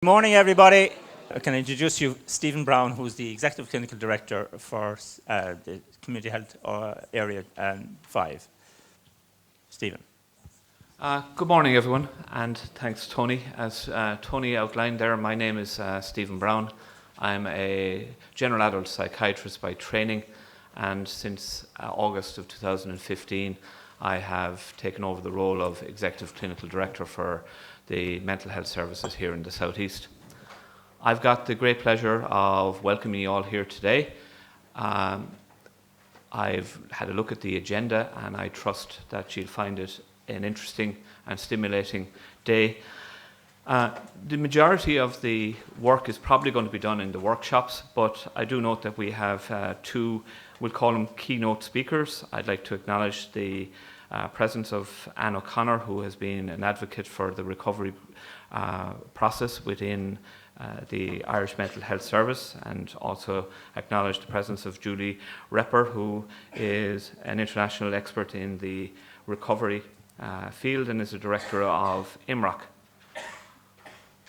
Good morning, everybody. Can I introduce you, Stephen Brown, who's the Executive Clinical Director for the Community Health Area 5. Stephen. Good morning, everyone, and thanks, Tony. As Tony outlined there, my name is Stephen Brown. I'm a general adult psychiatrist by training, and since August of 2015, I have taken over the role of Executive Clinical Director for the mental health services here in the Southeast. I've got the great pleasure of welcoming you all here today. I've had a look at the agenda, and I trust that you'll find it an interesting and stimulating day. The majority of the work is probably going to be done in the workshops, but I do note that we have two, we'll call them keynote speakers. I'd like to acknowledge the presence of Anne O'Connor, who has been an advocate for the recovery process within the Irish Mental Health Service, and also acknowledge the presence of Julie Repper, who is an international expert in the recovery field and is a director of IMROC.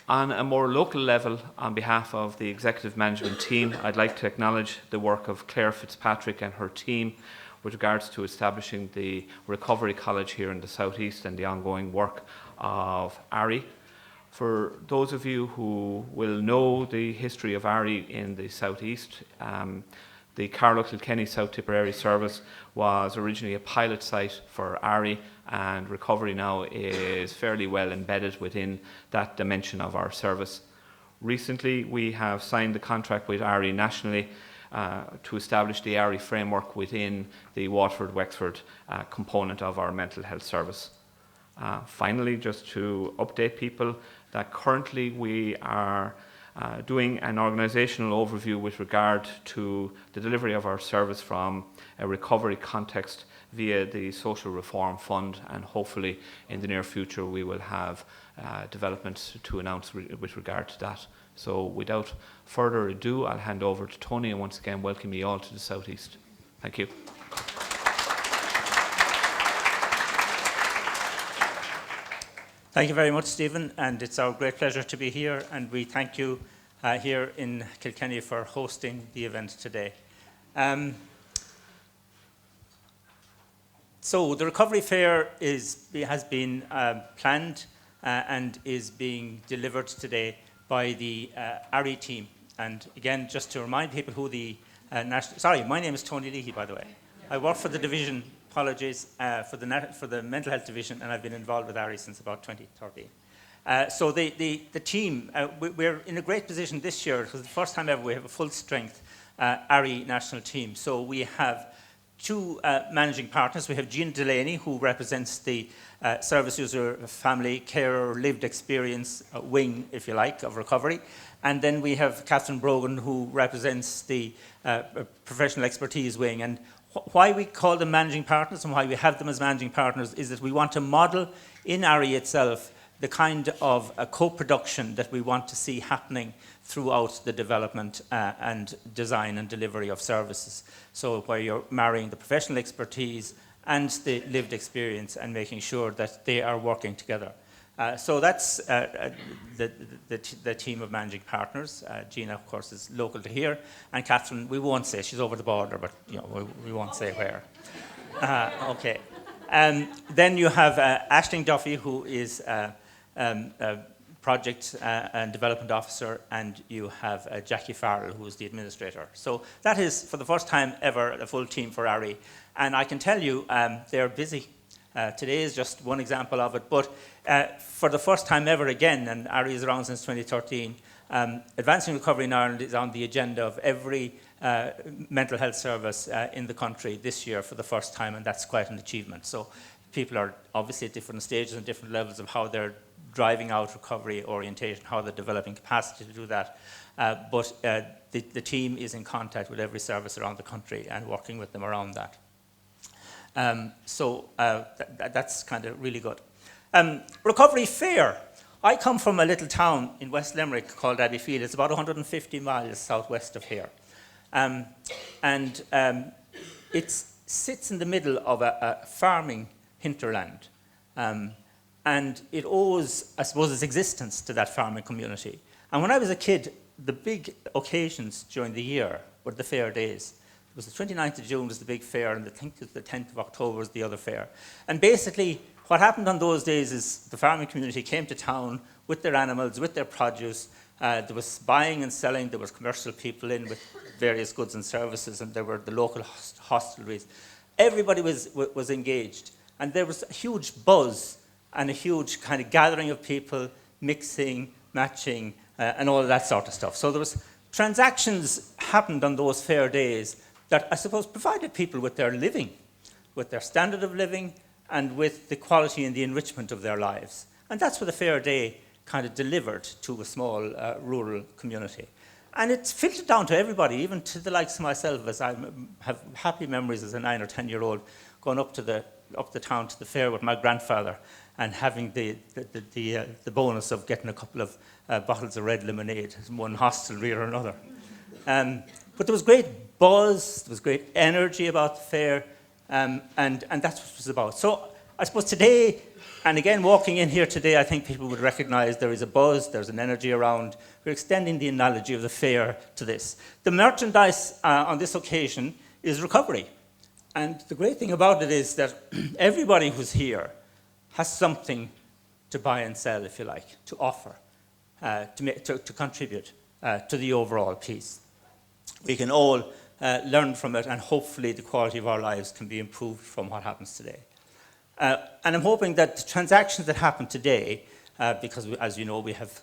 On a more local level, on behalf of the executive management team, I'd like to acknowledge the work of Claire Fitzpatrick and her team with regards to establishing the Recovery College here in the Southeast and the ongoing work of ARI. For those of you who will know the history of ARI in the Southeast, the Carlow Kilkenny South Tipperary service was originally a pilot site for ARI, and recovery now is fairly well embedded within that dimension of our service. Recently, we have signed the contract with ARI nationally to establish the ARI framework within the Waterford-Wexford component of our mental health service. Finally, just to update people that currently we are doing an organisational overview with regard to the delivery of our service from a recovery context via the Social Reform Fund, and hopefully in the near future we will have developments to announce with regard to that. So without further ado, I'll hand over to Tony, and once again welcome you all to the Southeast. Thank you. Thank you very much, Stephen, and it's our great pleasure to be here, and we thank you here in Kilkenny for hosting the event today. So the Recovery Fair has been planned and is being delivered today by the ARI team. And again, just to remind people who the my name is Tony Leahy, by the way. I work for the division, apologies, for the mental health division, and I've been involved with ARI since about 2013. So the team, we're in a great position this year, because the first time ever we have a full strength ARI national team. So we have two managing partners. We have Jean Delaney, who represents the service user family care lived experience wing, if you like, of recovery. And then we have Catherine Brogan, who represents the professional expertise wing. And why we call them managing partners and why we have them as managing partners is that we want to model in ARI itself the kind of co-production that we want to see happening throughout the development and design and delivery of services. So where you're marrying the professional expertise and the lived experience and making sure that they are working together. So that's the team of managing partners. Gina, of course, is local to here, and Catherine, we won't say, she's over the border, but we won't say where. Okay. Then you have Aisling Duffy, who is project and development officer, and you have Jackie Farrell, who is the administrator. So that is, for the first time ever, a full team for ARI. And I can tell you, they're busy. Today is just one example of it, but for the first time ever again, and ARI is around since 2013, Advancing Recovery in Ireland is on the agenda of every mental health service in the country this year for the first time, and that's quite an achievement. So people are obviously at different stages and different levels of how they're driving out recovery orientation, how they're developing capacity to do that. But the team is in contact with every service around the country and working with them around that. So that's kind of really good. Recovery Fair. I come from a little town in West Limerick called Abbeyfield. It's about 150 miles southwest of here. It sits in the middle of a farming hinterland. And it owes, I suppose, its existence to that farming community. And when I was a kid, the big occasions during the year were the fair days. It was the 29th of June was the big fair, and I think it was the 10th of October was the other fair. And basically, what happened on those days is the farming community came to town with their animals, with their produce. There was buying and selling. There was commercial people in with various goods and services, and there were the local hostelries. Everybody was engaged, and there was a huge buzz and a huge kind of gathering of people, mixing, matching, and all of that sort of stuff. So there was transactions happened on those fair days that I suppose provided people with their living, with their standard of living, and with the quality and the enrichment of their lives. And that's what the fair day kind of delivered to a small rural community. And it's filtered down to everybody, even to the likes of myself, as I have happy memories as a 9 or 10-year-old going up the town to the fair with my grandfather and having the bonus of getting a couple of bottles of red lemonade, one hostelry or another. But there was great buzz, there was great energy about the fair, and that's what it was about. So I suppose today, and again, walking in here today, I think people would recognize there is a buzz, there's an energy around. We're extending the analogy of the fair to this. The merchandise on this occasion is recovery. And the great thing about it is that everybody who's here has something to buy and sell, if you like, to offer, to contribute to the overall piece. We can all learn from it, and hopefully the quality of our lives can be improved from what happens today. And I'm hoping that the transactions that happen today, because as you know, we have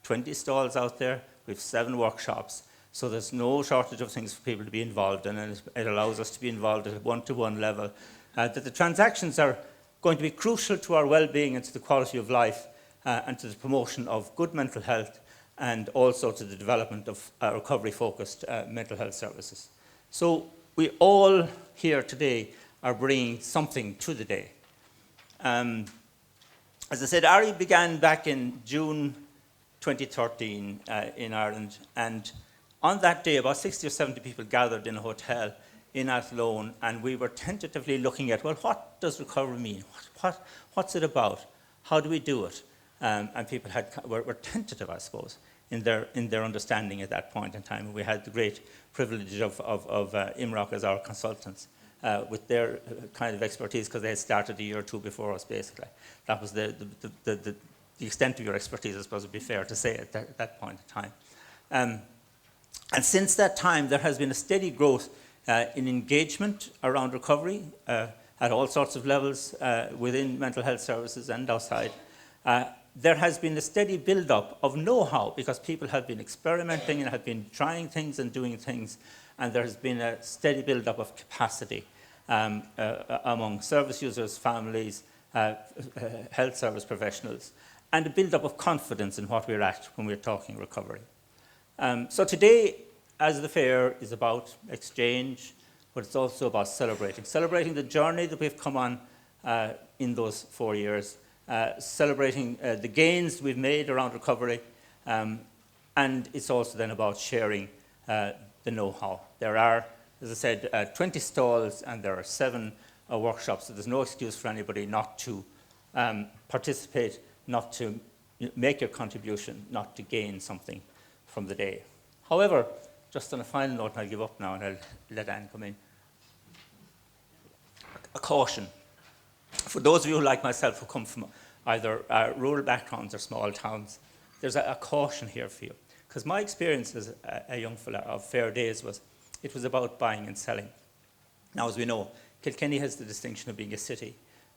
20 stalls out there, we have 7 workshops, so there's no shortage of things for people to be involved in, and it allows us to be involved at a one-to-one level. That the transactions are going to be crucial to our well-being and to the quality of life, and to the promotion of good mental health, and also to the development of recovery-focused mental health services. So we all here today are bringing something to the day. As I said, ARI began back in June 2013 in Ireland, and on that day about 60 or 70 people gathered in a hotel in Athlone, and we were tentatively looking at, well, what does recovery mean? What's it about? How do we do it? And people were tentative, I suppose, in their understanding at that point in time. We had the great privilege of IMROC as our consultants with their kind of expertise, because they had started a year or two before us, basically. That was the extent of your expertise, I suppose it would be fair to say at that point in time. And since that time, there has been a steady growth in engagement around recovery at all sorts of levels within mental health services and outside. There has been a steady build-up of know-how, because people have been experimenting and have been trying things and doing things, and there has been a steady build-up of capacity among service users, families, health service professionals, and a build-up of confidence in what we're at when we're talking recovery. So today, as the fair is about exchange, but it's also about celebrating the journey that we've come on in those 4 years, celebrating the gains we've made around recovery, and it's also then about sharing the know-how. There are, as I said, 20 stalls, and there are 7 workshops, so there's no excuse for anybody not to participate, not to make your contribution, not to gain something from the day. However, just on a final note, and I'll give up now and I'll let Anne come in. A caution. For those of you like myself who come from either rural backgrounds or small towns, there's a caution here for you. Because my experience as a young fella of fair days was, it was about buying and selling. Now, as we know, Kilkenny has the distinction of being a city,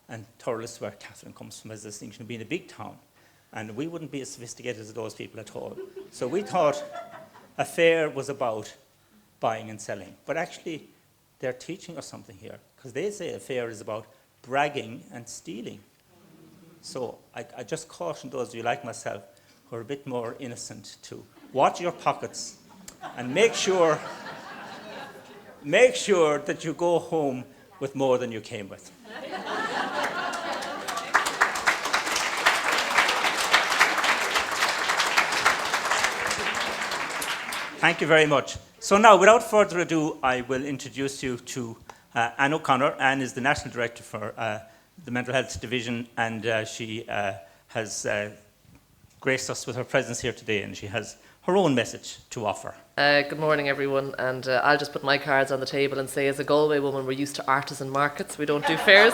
and Thurles, where Catherine comes from, has the distinction of being a big town. And we wouldn't be as sophisticated as those people at all. So we thought a fair was about buying and selling. But actually, they're teaching us something here, because they say a fair is about bragging and stealing. So I just caution those of you like myself who are a bit more innocent to watch your pockets and make sure that you go home with more than you came with. Thank you very much. So now, without further ado, I will introduce you to Anne O'Connor. Anne is the National Director for the Mental Health Division, and she has graced us with her presence here today, and she has her own message to offer. Good morning, everyone, and I'll just put my cards on the table and say, as a Galway woman, we're used to artisan markets. We don't do fairs.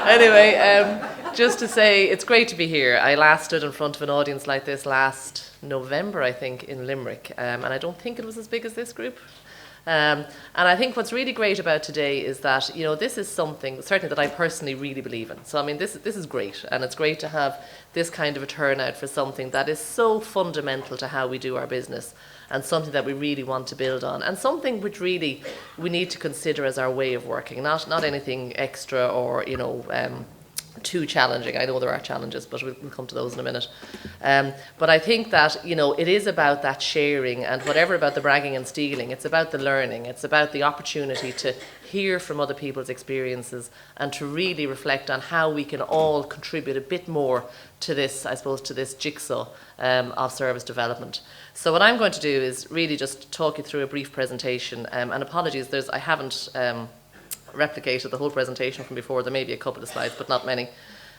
Anyway, just to say, it's great to be here. I last stood in front of an audience like this last November, I think, in Limerick, and I don't think it was as big as this group. And I think what's really great about today is that, you know, this is something certainly that I personally really believe in. So I mean, this is great, and it's great to have this kind of a turnout for something that is so fundamental to how we do our business, and something that we really want to build on, and something which really we need to consider as our way of working, not anything extra or, you know, too challenging. I know there are challenges, but we'll come to those in a minute. But I think that, you know, it is about that sharing, and whatever about the bragging and stealing, it's about the learning. It's about the opportunity to hear from other people's experiences and to really reflect on how we can all contribute a bit more to this, I suppose, to this jigsaw of service development. So what I'm going to do is really just talk you through a brief presentation, and apologies, I haven't replicated the whole presentation from before. There may be a couple of slides, but not many.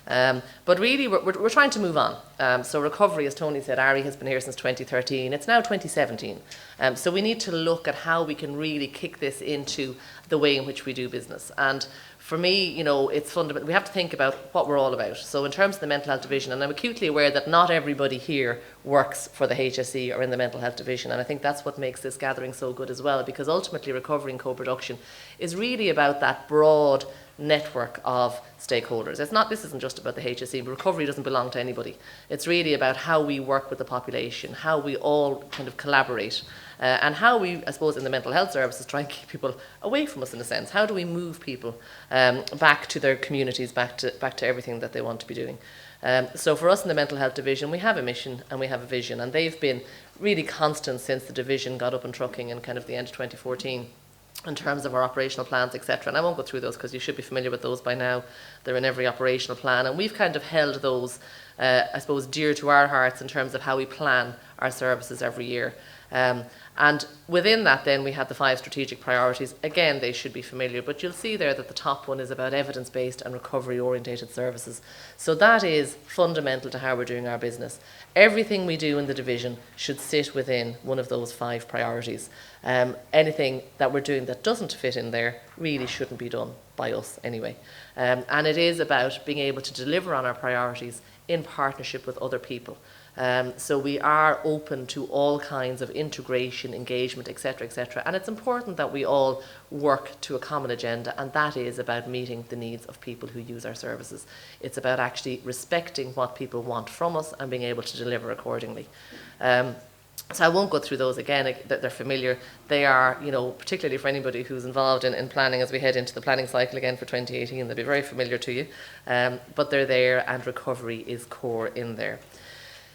But really, we're trying to move on. So recovery, as Tony said, ARI has been here since 2013. It's now 2017. So we need to look at how we can really kick this into the way in which we do business. And for me, you know, it's fundamental. We have to think about what we're all about. So in terms of the mental health division, and I'm acutely aware that not everybody here works for the HSE or in the mental health division, and I think that's what makes this gathering so good as well, because ultimately recovery and co-production is really about that broad network of stakeholders. This isn't just about the HSE, but recovery doesn't belong to anybody. It's really about how we work with the population, how we all kind of collaborate, and how we, I suppose, in the mental health services try and keep people away from us in a sense. How do we move people back to their communities, back to everything that they want to be doing? So for us in the mental health division, we have a mission and we have a vision, and they've been really constant since the division got up and trucking in kind of the end of 2014. In terms of our operational plans, etc. And I won't go through those because you should be familiar with those by now. They're in every operational plan, and we've kind of held those, I suppose, dear to our hearts in terms of how we plan our services every year. And within that then we had the 5 strategic priorities. Again, they should be familiar, but you'll see there that the top one is about evidence-based and recovery-orientated services. So that is fundamental to how we're doing our business. Everything we do in the division should sit within one of those 5 priorities. Anything that we're doing that doesn't fit in there really shouldn't be done by us anyway. And it is about being able to deliver on our priorities in partnership with other people. So we are open to all kinds of integration, engagement, etc., etc. And it's important that we all work to a common agenda, and that is about meeting the needs of people who use our services. It's about actually respecting what people want from us and being able to deliver accordingly. So I won't go through those again, they're familiar. They are, you know, particularly for anybody who's involved in planning as we head into the planning cycle again for 2018, they'll be very familiar to you. But they're there, and recovery is core in there.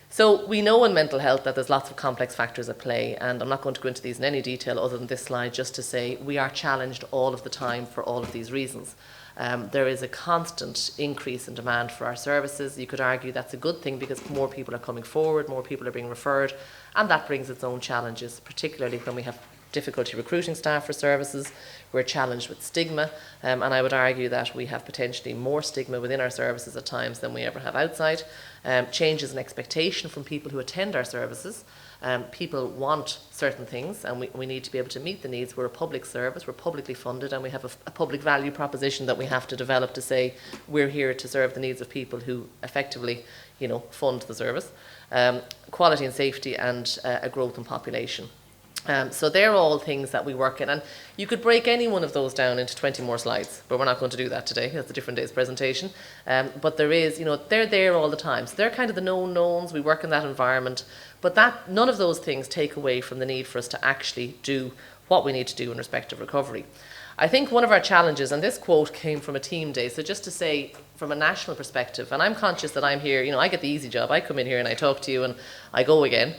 So we know in mental health that there's lots of complex factors at play, and I'm not going to go into these in any detail other than this slide, just to say we are challenged all of the time for all of these reasons. There is a constant increase in demand for our services. You could argue that's a good thing because more people are coming forward, more people are being referred, and that brings its own challenges, particularly when we have difficulty recruiting staff for services. We're challenged with stigma, and I would argue that we have potentially more stigma within our services at times than we ever have outside. Changes in expectation from people who attend our services. People want certain things, and we need to be able to meet the needs. We're a public service, we're publicly funded, and we have a public value proposition that we have to develop to say we're here to serve the needs of people who effectively, you know, fund the service. Quality and safety, and a growth in population. So they're all things that we work in, and you could break any one of those down into 20 more slides, but we're not going to do that today. That's a different day's presentation. But there is, you know, they're there all the time. So they're kind of the known knowns. We work in that environment, but none of those things take away from the need for us to actually do what we need to do in respect of recovery. I think one of our challenges, and this quote came from a team day, so just to say from a national perspective, and I'm conscious that I'm here, you know, I get the easy job. I come in here and I talk to you and I go again.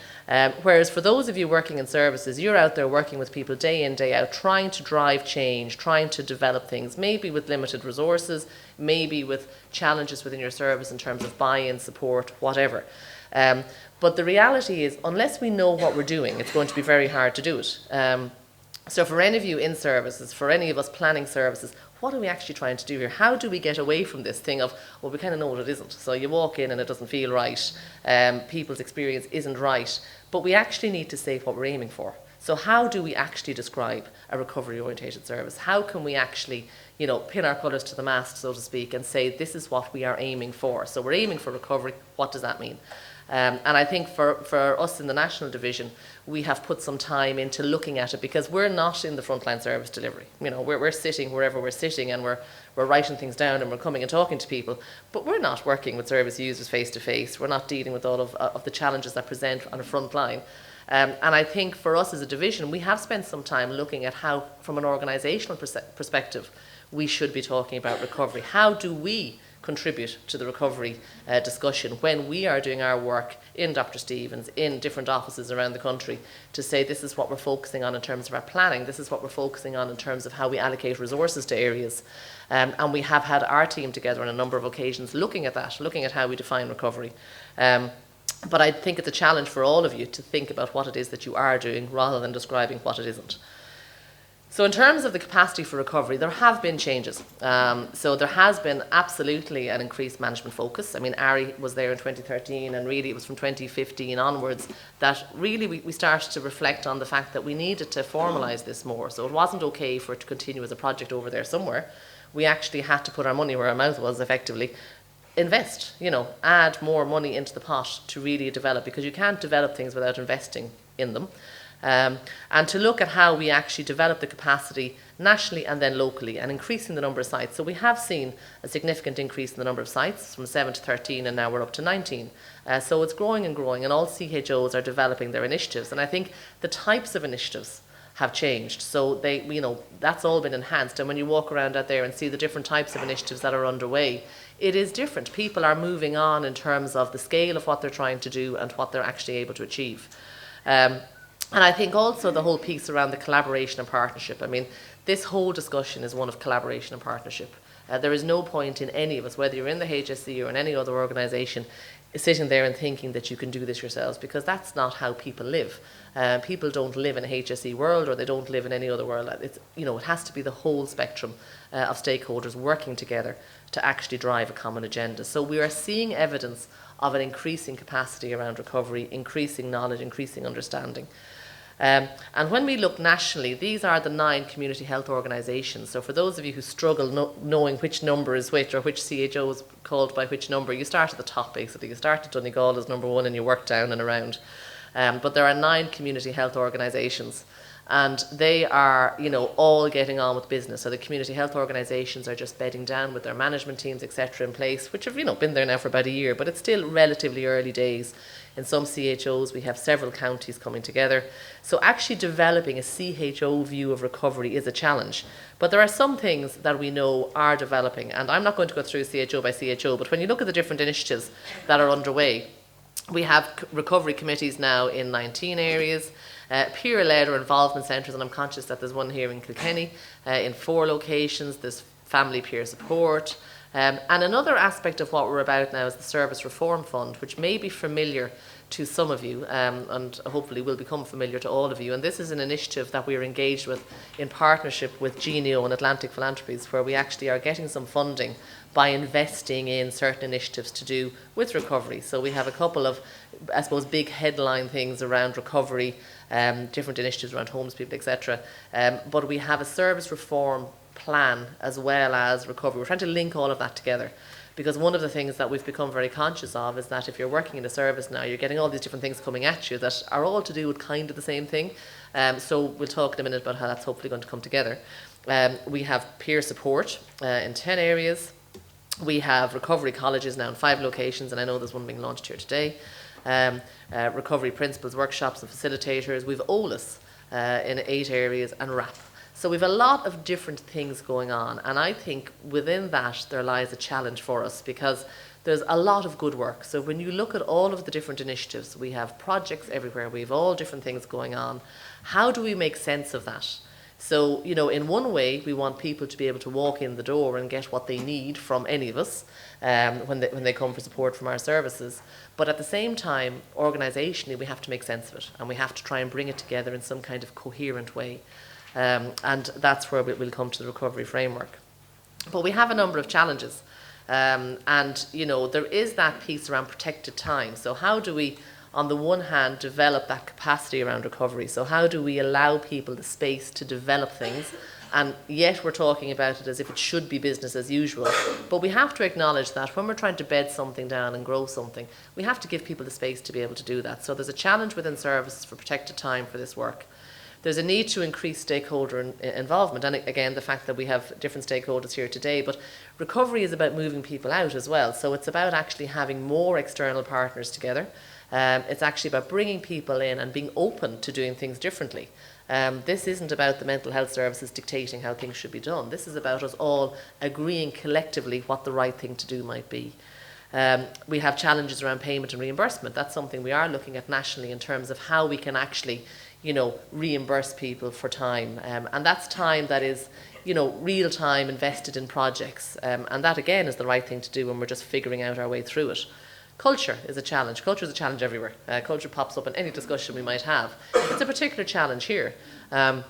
Whereas for those of you working in services, you're out there working with people day in, day out, trying to drive change, trying to develop things, maybe with limited resources, maybe with challenges within your service in terms of buy-in, support, whatever. But the reality is, unless we know what we're doing, it's going to be very hard to do it. So for any of you in services, for any of us planning services, what are we actually trying to do here? How do we get away from this thing of, well, we kind of know what it isn't. So you walk in and it doesn't feel right. People's experience isn't right. But we actually need to say what we're aiming for. So how do we actually describe a recovery-orientated service? How can we actually, pin our colours to the mast, so to speak, and say this is what we are aiming for? So we're aiming for recovery. What does that mean? And I think for us in the national division, we have put some time into looking at it, because we're not in the frontline service delivery. We're sitting wherever we're sitting, and we're writing things down, and we're coming and talking to people, but we're not working with service users face to face. We're not dealing with all of the challenges that present on a front line. And I think for us as a division, we have spent some time looking at how, from an organisational perspective, we should be talking about recovery. How do we contribute to the recovery discussion when we are doing our work in Dr. Stephen's, in different offices around the country, to say this is what we're focusing on in terms of our planning, this is what we're focusing on in terms of how we allocate resources to areas. And we have had our team together on a number of occasions looking at that, looking at how we define recovery. But I think it's a challenge for all of you to think about what it is that you are doing rather than describing what it isn't. So in terms of the capacity for recovery, there have been changes. So there has been absolutely an increased management focus. I mean, ARI was there in 2013, and really it was from 2015 onwards that really we started to reflect on the fact that we needed to formalise this more. So it wasn't okay for it to continue as a project over there somewhere. We actually had to put our money where our mouth was, effectively. Invest, add more money into the pot to really develop, because you can't develop things without investing in them. And to look at how we actually develop the capacity nationally and then locally, and increasing the number of sites. So we have seen a significant increase in the number of sites from 7 to 13, and now we're up to 19. So it's growing and growing, and all CHOs are developing their initiatives. And I think the types of initiatives have changed. So that's all been enhanced. And when you walk around out there and see the different types of initiatives that are underway, it is different. People are moving on in terms of the scale of what they're trying to do and what they're actually able to achieve. And I think also the whole piece around the collaboration and partnership. I mean, this whole discussion is one of collaboration and partnership. There is no point in any of us, whether you're in the HSE or in any other organisation, sitting there and thinking that you can do this yourselves, because that's not how people live. People don't live in a HSE world, or they don't live in any other world. It has to be the whole spectrum of stakeholders working together to actually drive a common agenda. So we are seeing evidence of an increasing capacity around recovery, increasing knowledge, increasing understanding. And when we look nationally, these are the 9 community health organisations. So for those of you who struggle knowing which number is which, or which CHO is called by which number, you start at the top basically. You start at Donegal as number 1 and you work down and around. But there are 9 community health organisations, and they are, all getting on with business. So the community health organisations are just bedding down with their management teams, etc., in place, which have, been there now for about a year, but it's still relatively early days. In some CHOs, we have several counties coming together. So actually developing a CHO view of recovery is a challenge. But there are some things that we know are developing, and I'm not going to go through CHO by CHO, but when you look at the different initiatives that are underway, we have recovery committees now in 19 areas, peer-led or involvement centres, and I'm conscious that there's one here in Kilkenny, in 4 locations. There's family peer support. And another aspect of what we're about now is the Service Reform Fund, which may be familiar to some of you, and hopefully will become familiar to all of you. And this is an initiative that we are engaged with in partnership with Genio and Atlantic Philanthropies, where we actually are getting some funding by investing in certain initiatives to do with recovery. So we have a couple of, I suppose, big headline things around recovery, different initiatives around homeless people, etc. But we have a service reform plan as well as recovery. We're trying to link all of that together, because one of the things that we've become very conscious of is that if you're working in a service now, you're getting all these different things coming at you that are all to do with kind of the same thing. So we'll talk in a minute about how that's hopefully going to come together. We have peer support in 10 areas. We have recovery colleges now in 5 locations, and I know there's one being launched here today. Recovery principles, workshops and facilitators. We've OLAS in 8 areas, and RAP. So we've a lot of different things going on, and I think within that there lies a challenge for us, because there's a lot of good work. So when you look at all of the different initiatives, we have projects everywhere, we have all different things going on. How do we make sense of that? So, in one way, we want people to be able to walk in the door and get what they need from any of us when they come for support from our services. But at the same time, organisationally, we have to make sense of it, and we have to try and bring it together in some kind of coherent way. And that's where we'll come to the recovery framework. But we have a number of challenges. And, you know, there is that piece around protected time. So how do we, on the one hand, develop that capacity around recovery? So how do we allow people the space to develop things? And yet we're talking about it as if it should be business as usual. But we have to acknowledge that when we're trying to bed something down and grow something, we have to give people the space to be able to do that. So there's a challenge within services for protected time for this work. There's a need to increase stakeholder involvement. And again, the fact that we have different stakeholders here today, but recovery is about moving people out as well. So it's about actually having more external partners together. It's actually about bringing people in and being open to doing things differently. This isn't about the mental health services dictating how things should be done. This is about us all agreeing collectively what the right thing to do might be. We have challenges around payment and reimbursement. That's something we are looking at nationally in terms of how we can actually, you know, reimburse people for time. And that's time that is, you know, real time invested in projects. And that again is the right thing to do when we're just figuring out our way through it. Culture is a challenge. Culture is a challenge everywhere. Culture pops up in any discussion we might have. It's a particular challenge here. And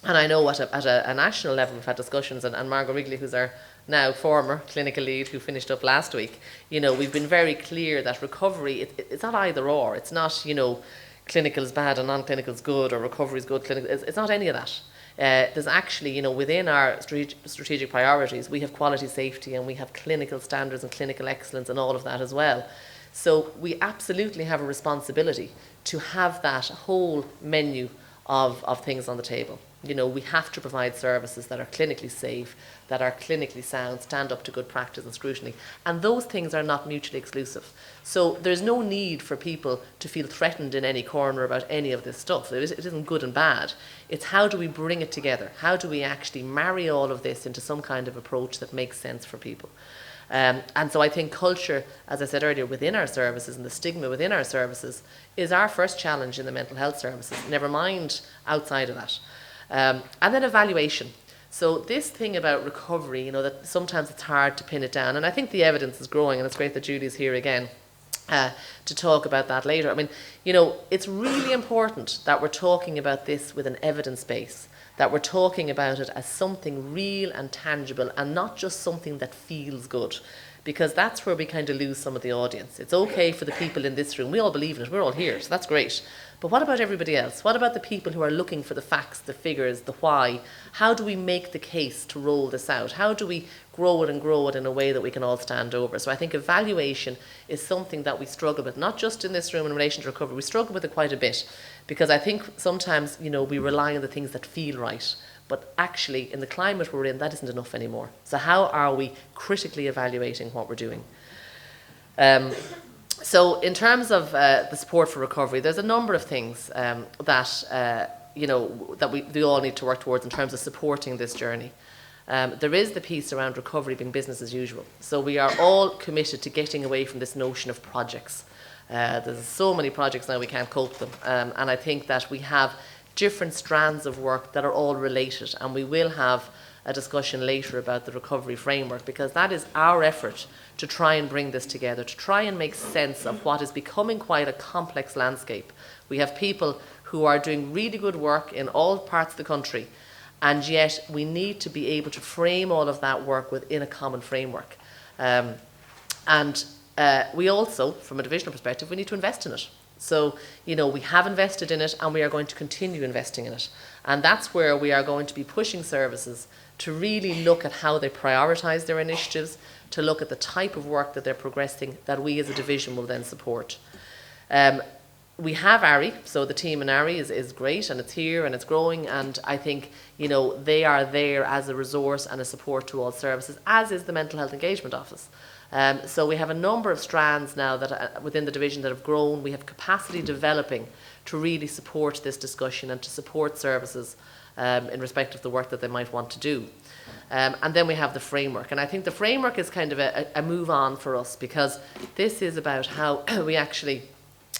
I know at a national level we've had discussions, and Margot Wrigley, who's our now former clinical lead who finished up last week, you know, we've been very clear that recovery, it's not either or. It's not, you know, clinical is bad and non-clinical is good, or recovery is good, clinical. It's not any of that. There's actually, you know, within our strategic priorities, we have quality safety and we have clinical standards and clinical excellence and all of that as well. So we absolutely have a responsibility to have that whole menu of things on the table. You know, we have to provide services that are clinically safe, that are clinically sound, stand up to good practice and scrutiny. And those things are not mutually exclusive. So there's no need for people to feel threatened in any corner about any of this stuff. It isn't good and bad. It's how do we bring it together? How do we actually marry all of this into some kind of approach that makes sense for people? And so I think culture, as I said earlier, within our services and the stigma within our services is our first challenge in the mental health services, never mind outside of that. And then evaluation. So this thing about recovery, you know, that sometimes it's hard to pin it down. And I think the evidence is growing, and it's great that Julie's here again to talk about that later. I mean, you know, it's really important that we're talking about this with an evidence base, that we're talking about it as something real and tangible and not just something that feels good, because that's where we kind of lose some of the audience. It's okay for the people in this room. We all believe in it. We're all here, so that's great. But what about everybody else? What about the people who are looking for the facts, the figures, the why? How do we make the case to roll this out? How do we grow it and grow it in a way that we can all stand over? So I think evaluation is something that we struggle with, not just in this room in relation to recovery. We struggle with it quite a bit because I think sometimes, you know, we rely on the things that feel right. But actually, in the climate we're in, that isn't enough anymore. So how are we critically evaluating what we're doing? So in terms of the support for recovery, there's a number of things that you know, that we all need to work towards in terms of supporting this journey. There is the piece around recovery being business as usual. So we are all committed to getting away from this notion of projects. There's so many projects now we can't cope with them. And I think that we have different strands of work that are all related, and we will have a discussion later about the recovery framework, because that is our effort to try and bring this together, to try and make sense of what is becoming quite a complex landscape. We have people who are doing really good work in all parts of the country, and yet we need to be able to frame all of that work within a common framework. We also, from a divisional perspective, we need to invest in it. So, you know, we have invested in it and we are going to continue investing in it. And that's where we are going to be pushing services to really look at how they prioritise their initiatives, to look at the type of work that they're progressing that we as a division will then support. We have ARI, so the team in ARI is great, and it's here and it's growing, and I think, you know, they are there as a resource and a support to all services, as is the Mental Health Engagement Office. So we have a number of strands now that within the division that have grown. We have capacity developing to really support this discussion and to support services in respect of the work that they might want to do. And then we have the framework. And I think the framework is kind of a move on for us, because this is about how we actually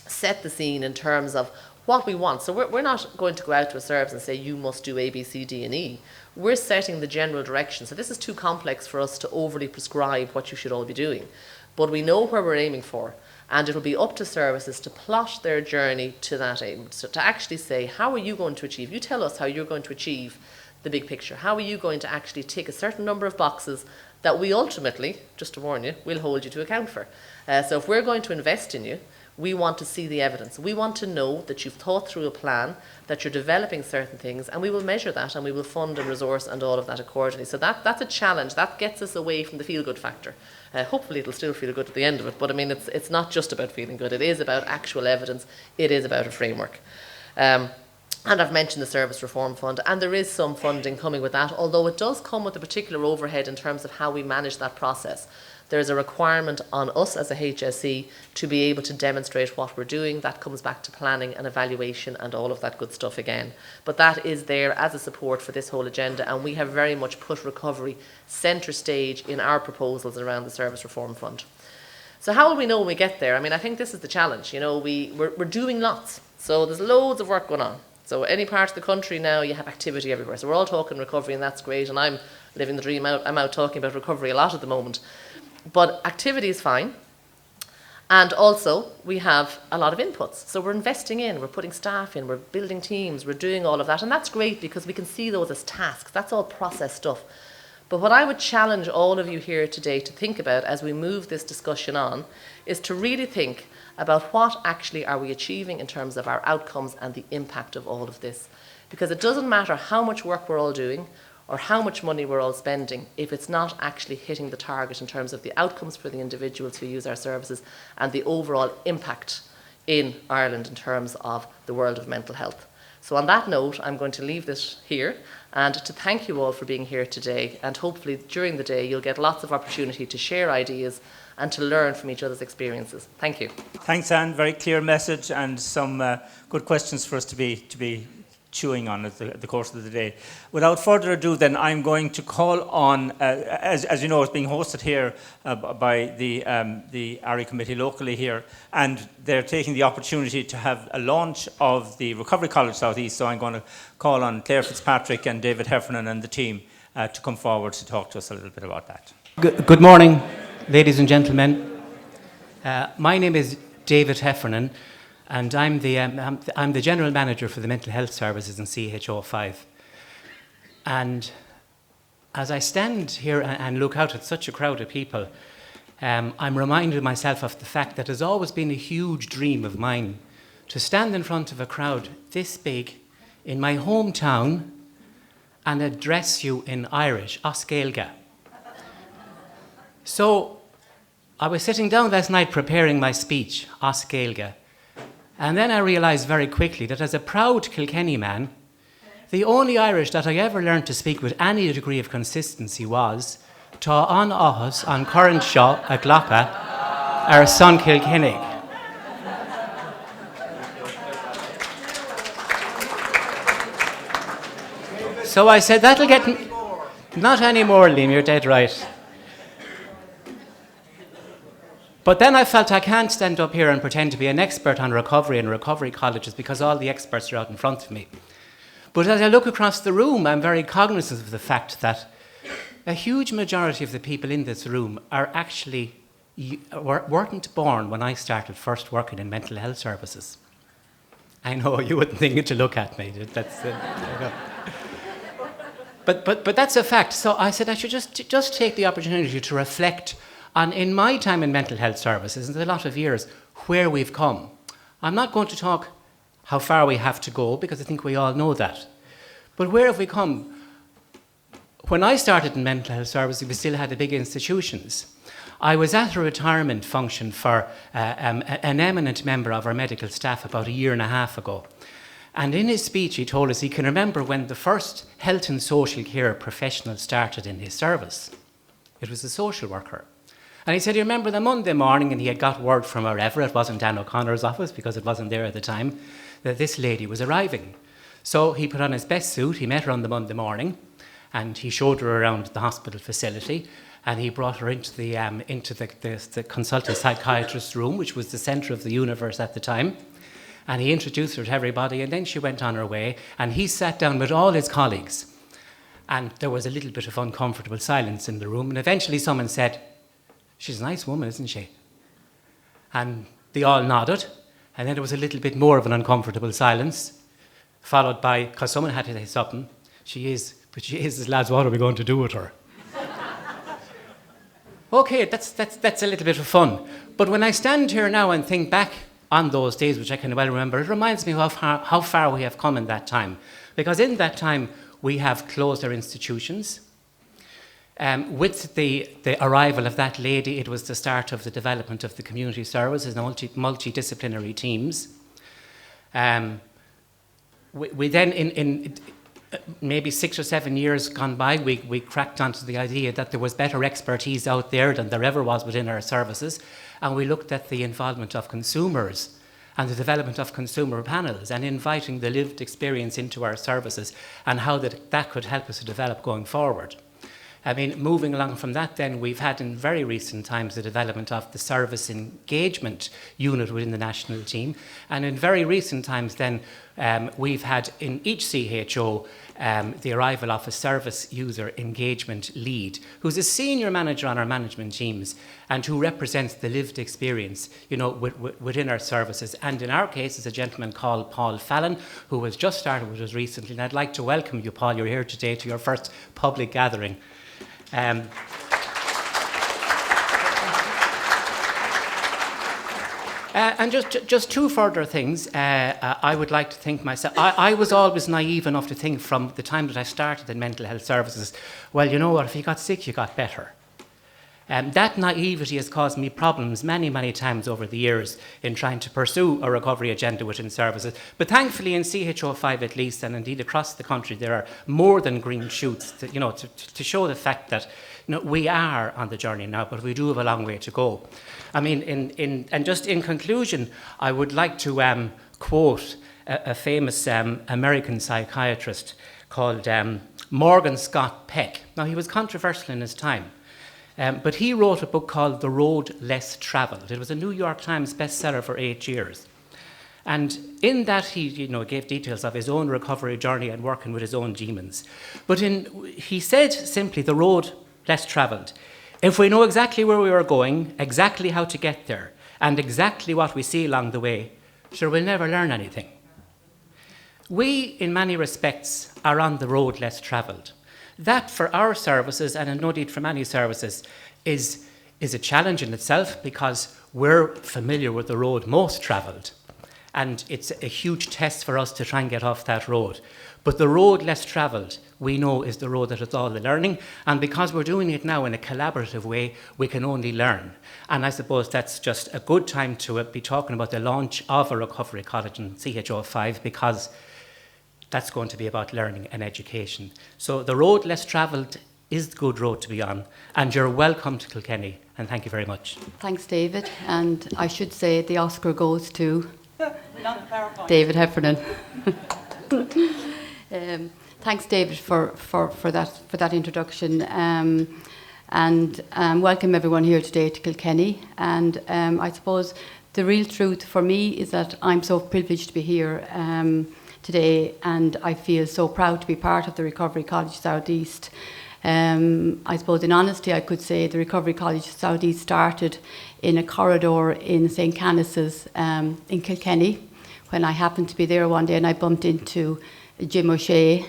set the scene in terms of what we want. So we're not going to go out to a service and say, you must do A, B, C, D, and E. We're setting the general direction. So this is too complex for us to overly prescribe what you should all be doing. But we know where we're aiming for. And it will be up to services to plot their journey to that aim. So to actually say, how are you going to achieve? You tell us how you're going to achieve the big picture. How are you going to actually tick a certain number of boxes that we ultimately, just to warn you, will hold you to account for. So if we're going to invest in you, we want to see the evidence. We want to know that you've thought through a plan, that you're developing certain things, and we will measure that and we will fund and resource and all of that accordingly. So that's a challenge. That gets us away from the feel-good factor. Hopefully it'll still feel good at the end of it, but I mean, it's not just about feeling good. It is about actual evidence. It is about a framework. And I've mentioned the Service Reform Fund, and there is some funding coming with that, although it does come with a particular overhead in terms of how we manage that process. There's a requirement on us as a HSE to be able to demonstrate what we're doing. That comes back to planning and evaluation and all of that good stuff again. But that is there as a support for this whole agenda, and we have very much put recovery centre stage in our proposals around the Service Reform Fund. So how will we know when we get there? I mean, I think this is the challenge. You know, we're doing lots. So there's loads of work going on. So any part of the country now, you have activity everywhere. So we're all talking recovery, and that's great. And I'm living the dream out. I'm out talking about recovery a lot at the moment. But activity is fine. And also, we have a lot of inputs. So we're investing in, we're putting staff in, we're building teams, we're doing all of that. And that's great because we can see those as tasks. That's all process stuff. But what I would challenge all of you here today to think about as we move this discussion on is to really think about what actually are we achieving in terms of our outcomes and the impact of all of this. Because it doesn't matter how much work we're all doing or how much money we're all spending if it's not actually hitting the target in terms of the outcomes for the individuals who use our services and the overall impact in Ireland in terms of the world of mental health. So on that note, I'm going to leave this here and to thank you all for being here today, and hopefully during the day you'll get lots of opportunity to share ideas and to learn from each other's experiences. Thank you. Thanks, Anne. Very clear message and some good questions for us to be chewing on at the course of the day. Without further ado, then, I'm going to call on, as you know, it's being hosted here by the ARI committee locally here, and they're taking the opportunity to have a launch of the Recovery College South East. So I'm going to call on Claire Fitzpatrick and David Heffernan and the team to come forward to talk to us a little bit about that. Good morning, ladies and gentlemen. My name is David Heffernan, and I'm the General Manager for the Mental Health Services in CHO5. And as I stand here and look out at such a crowd of people, I'm reminded myself of the fact that it's always been a huge dream of mine to stand in front of a crowd this big in my hometown and address you in Irish, As Gaeilge. So I was sitting down last night preparing my speech, As Gaeilge, and then I realised very quickly that as a proud Kilkenny man, the only Irish that I ever learned to speak with any degree of consistency was Tá an áthas an current seo a ghlacha ar son Kilkenny. So I said, that'll get... Not anymore, Liam, you're dead right. But then I felt I can't stand up here and pretend to be an expert on recovery and recovery colleges because all the experts are out in front of me. But as I look across the room, I'm very cognizant of the fact that a huge majority of the people in this room are actually weren't born when I started first working in mental health services. I know, you wouldn't think it to look at me. That's, But that's a fact. So I said I should just take the opportunity to reflect on, in my time in mental health services, in a lot of years, where we've come. I'm not going to talk how far we have to go, because I think we all know that. But where have we come? When I started in mental health services, we still had the big institutions. I was at a retirement function for an eminent member of our medical staff about a year and a half ago. And in his speech, he told us he can remember when the first health and social care professional started in his service. It was a social worker. And he said he remembered the Monday morning, and he had got word from wherever, it wasn't Dan O'Connor's office because it wasn't there at the time, that this lady was arriving. So he put on his best suit, he met her on the Monday morning, and he showed her around the hospital facility, and he brought her into the consultant psychiatrist's room, which was the centre of the universe at the time. And he introduced her to everybody, and then she went on her way, and he sat down with all his colleagues. And there was a little bit of uncomfortable silence in the room, and eventually someone said, "She's a nice woman, isn't she?" And They all nodded, and then there was a little bit more of an uncomfortable silence, followed by, because someone had to say something, she is, lads, what are we going to do with her? Okay, that's a little bit of fun. But when I stand here now and think back on those days, which I can well remember, it reminds me of how far we have come in that time. Because in that time, we have closed our institutions. With the arrival of that lady, it was the start of the development of the community services and multidisciplinary teams. We then, in maybe 6 or 7 years gone by, we cracked onto the idea that there was better expertise out there than there ever was within our services, and we looked at the involvement of consumers and the development of consumer panels and inviting the lived experience into our services and how that could help us to develop going forward. I mean, moving along from that then, we've had in very recent times the development of the service engagement unit within the national team. And in very recent times then, we've had in each CHO the arrival of a service user engagement lead, who's a senior manager on our management teams and who represents the lived experience, you know, within our services. And in our case, is a gentleman called Paul Fallon, who has just started with us recently. And I'd like to welcome you, Paul. You're here today to your first public gathering. And just two further things. I would like to think myself, I was always naive enough to think from the time that I started in mental health services, well, you know what, if you got sick, you got better. That naivety has caused me problems many, many times over the years in trying to pursue a recovery agenda within services. But thankfully in CHO5 at least, and indeed across the country, there are more than green shoots to show the fact that, you know, we are on the journey now, but we do have a long way to go. I mean, and just in conclusion, I would like to quote a famous American psychiatrist called Morgan Scott Peck. Now, he was controversial in his time. But he wrote a book called The Road Less Travelled. It was a New York Times bestseller for 8 years. And in that he gave details of his own recovery journey and working with his own demons. But he said simply, the road less travelled. If we know exactly where we are going, exactly how to get there, and exactly what we see along the way, sure, we'll never learn anything. We, in many respects, are on the road less travelled. That, for our services, and indeed for many services, is a challenge in itself because we're familiar with the road most travelled. And it's a huge test for us to try and get off that road. But the road less travelled, we know, is the road that is all the learning. And because we're doing it now in a collaborative way, we can only learn. And I suppose that's just a good time to be talking about the launch of a recovery college in CHO5, because that's going to be about learning and education. So the road less travelled is the good road to be on. And you're welcome to Kilkenny. And thank you very much. Thanks, David. And I should say the Oscar goes to David Heffernan. Thanks, David, for that introduction. And welcome everyone here today to Kilkenny. And I suppose the real truth for me is that I'm so privileged to be here today, and I feel so proud to be part of the Recovery College South East. I suppose in honesty I could say the Recovery College South East started in a corridor in St. Canis's in Kilkenny, when I happened to be there one day and I bumped into Jim O'Shea,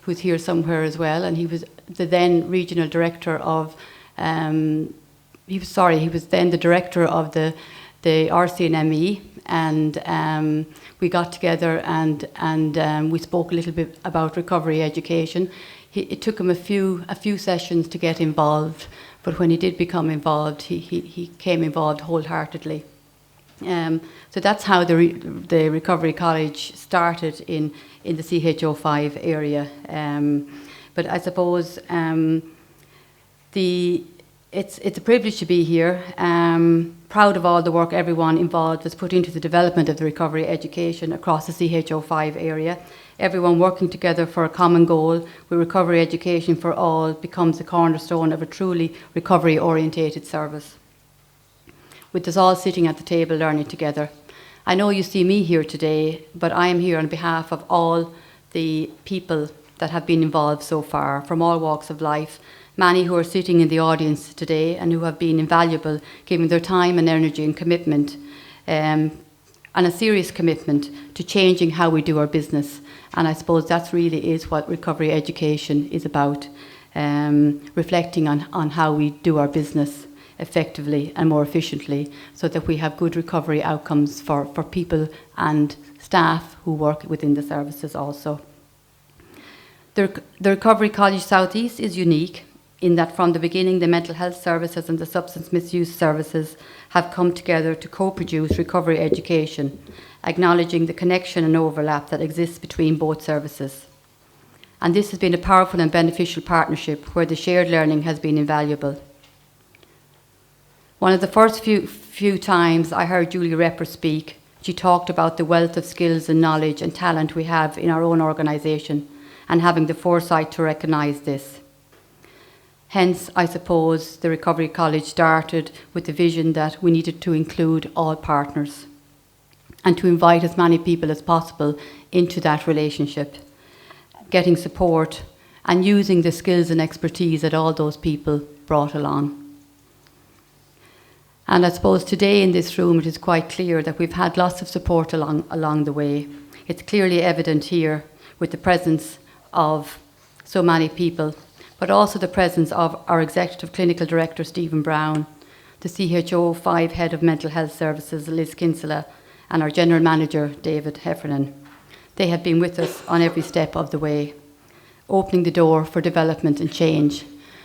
who's here somewhere as well, and he was the then regional director of he was then the director of the RCNME, and we got together and we spoke a little bit about recovery education. It took him a few sessions to get involved, but when he did become involved, he came involved wholeheartedly. So that's how the Recovery College started in the CHO5 area. But I suppose it's a privilege to be here. Proud of all the work everyone involved has put into the development of the recovery education across the CHO5 area. Everyone working together for a common goal, where recovery education for all becomes the cornerstone of a truly recovery-orientated service. With us all sitting at the table learning together. I know you see me here today, but I am here on behalf of all the people that have been involved so far from all walks of life, many who are sitting in the audience today and who have been invaluable, giving their time and energy and commitment, and a serious commitment to changing how we do our business. And I suppose that really is what recovery education is about, reflecting on how we do our business effectively and more efficiently, so that we have good recovery outcomes for people and staff who work within the services also. The Recovery College South East is unique in that from the beginning the mental health services and the substance misuse services have come together to co-produce recovery education, acknowledging the connection and overlap that exists between both services. And this has been a powerful and beneficial partnership where the shared learning has been invaluable. One of the first few times I heard Julie Repper speak, she talked about the wealth of skills and knowledge and talent we have in our own organisation and having the foresight to recognise this. Hence, I suppose, the Recovery College started with the vision that we needed to include all partners and to invite as many people as possible into that relationship, getting support and using the skills and expertise that all those people brought along. And I suppose today in this room it is quite clear that we've had lots of support along the way. It's clearly evident here with the presence of so many people, but also the presence of our Executive Clinical Director Stephen Brown, the CHO 5 Head of Mental Health Services Liz Kinsella, and our General Manager David Heffernan. They have been with us on every step of the way, opening the door for development and change,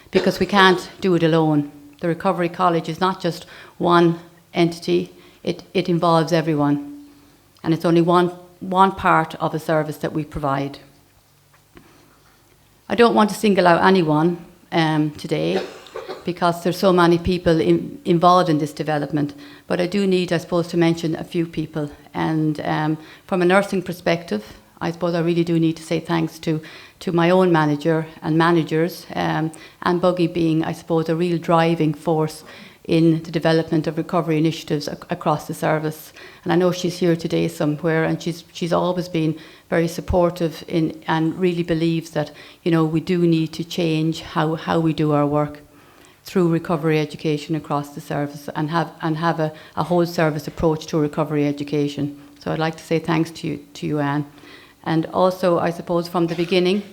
because we can't do it alone. The Recovery College is not just one entity, it involves everyone. And it's only one part of a service that we provide. I don't want to single out anyone today because there's so many people involved in this development, but I do need, I suppose, to mention a few people. And from a nursing perspective, I suppose I really do need to say thanks to my own manager and managers, and Buggy being, I suppose, a real driving force in the development of recovery initiatives across the service. And I know she's here today somewhere, and she's always been very supportive and really believes that, you know, we do need to change how we do our work through recovery education across the service and have a whole service approach to recovery education. So I'd like to say thanks to you, Anne. And also, I suppose, from the beginning,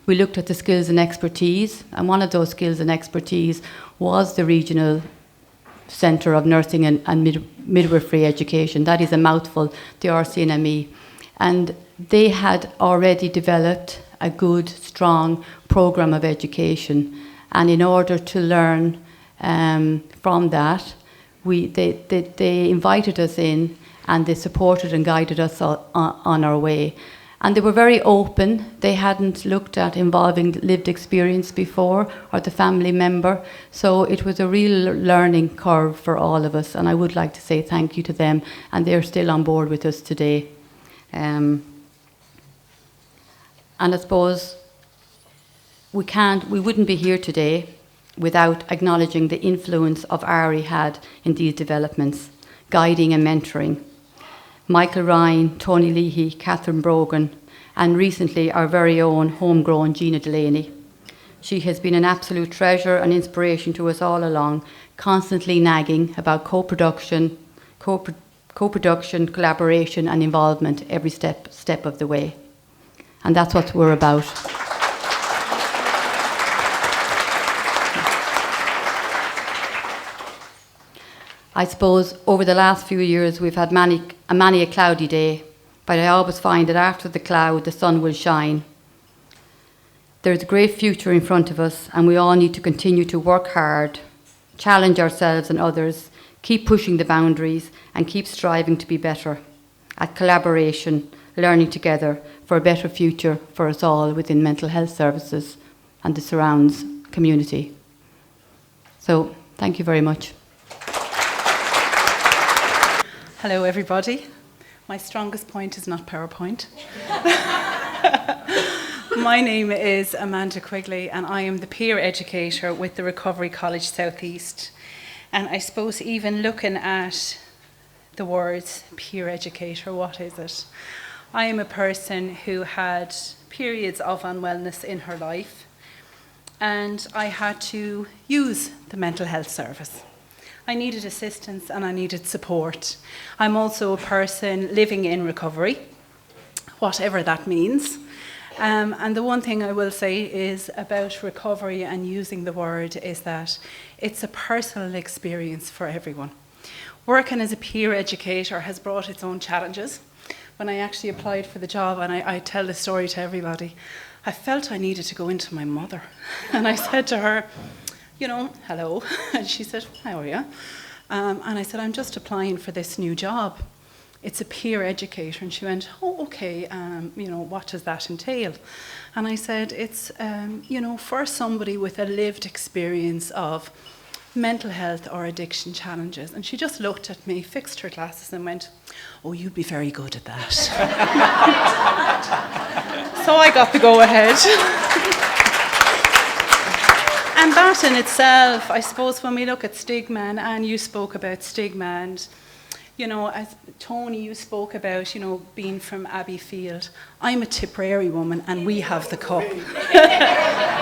we looked at the skills and expertise, and one of those skills and expertise was the Regional Centre of Nursing and Midwifery Education. That is a mouthful, the RCNME. And they had already developed a good, strong programme of education. And in order to learn from that, they invited us in and they supported and guided us on our way. And they were very open. They hadn't looked at involving lived experience before or the family member. So it was a real learning curve for all of us. And I would like to say thank you to them. And they're still on board with us today. And I suppose we wouldn't be here today without acknowledging the influence of ARI had in these developments, guiding and mentoring. Michael Ryan, Tony Leahy, Catherine Brogan, and recently our very own homegrown Gina Delaney. She has been an absolute treasure and inspiration to us all along, constantly nagging about co-production, collaboration and involvement every step of the way. And that's what we're about. I suppose over the last few years we've had many a cloudy day, but I always find that after the cloud the sun will shine. There's a great future in front of us, and we all need to continue to work hard, challenge ourselves and others, keep pushing the boundaries and keep striving to be better at collaboration, learning together for a better future for us all within mental health services and the surrounds community. So thank you very much. Hello, everybody. My strongest point is not PowerPoint. My name is Amanda Quigley, and I am the peer educator with the Recovery College South East. And I suppose even looking at the words peer educator, what is it? I am a person who had periods of unwellness in her life, and I had to use the mental health service. I needed assistance and I needed support. I'm also a person living in recovery, whatever that means. And the one thing I will say is about recovery and using the word is that it's a personal experience for everyone. Working as a peer educator has brought its own challenges. When I actually applied for the job, and I tell the story to everybody, I felt I needed to go into my mother. And I said to her, you know, hello. And she said, how are you? And I said, I'm just applying for this new job. It's a peer educator. And she went, oh, okay, you know, what does that entail? And I said, it's, you know, for somebody with a lived experience of mental health or addiction challenges. And she just looked at me, fixed her glasses and went, oh, you'd be very good at that. So I got the go-ahead. And that in itself, I suppose when we look at stigma, and you spoke about stigma, and you know, as Tony, you spoke about, you know, being from Abbeyfield. I'm a Tipperary woman and we have the cup.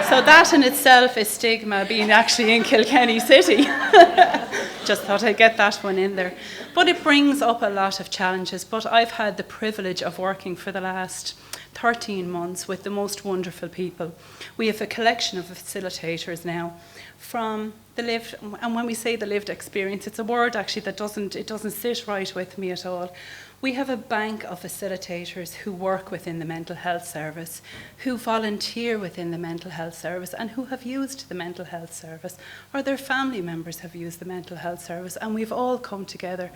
So that in itself is stigma, being actually in Kilkenny City. Just thought I'd get that one in there. But it brings up a lot of challenges. But I've had the privilege of working for the last 13 months with the most wonderful people. We have a collection of facilitators now from the lived, and when we say the lived experience, it's a word actually that doesn't sit right with me at all. We have a bank of facilitators who work within the mental health service, who volunteer within the mental health service, and who have used the mental health service, or their family members have used the mental health service, and we've all come together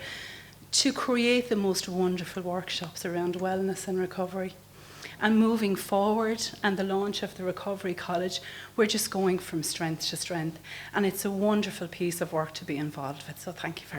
to create the most wonderful workshops around wellness and recovery. And moving forward, and the launch of the Recovery College, we're just going from strength to strength. And it's a wonderful piece of work to be involved with. So thank you very much.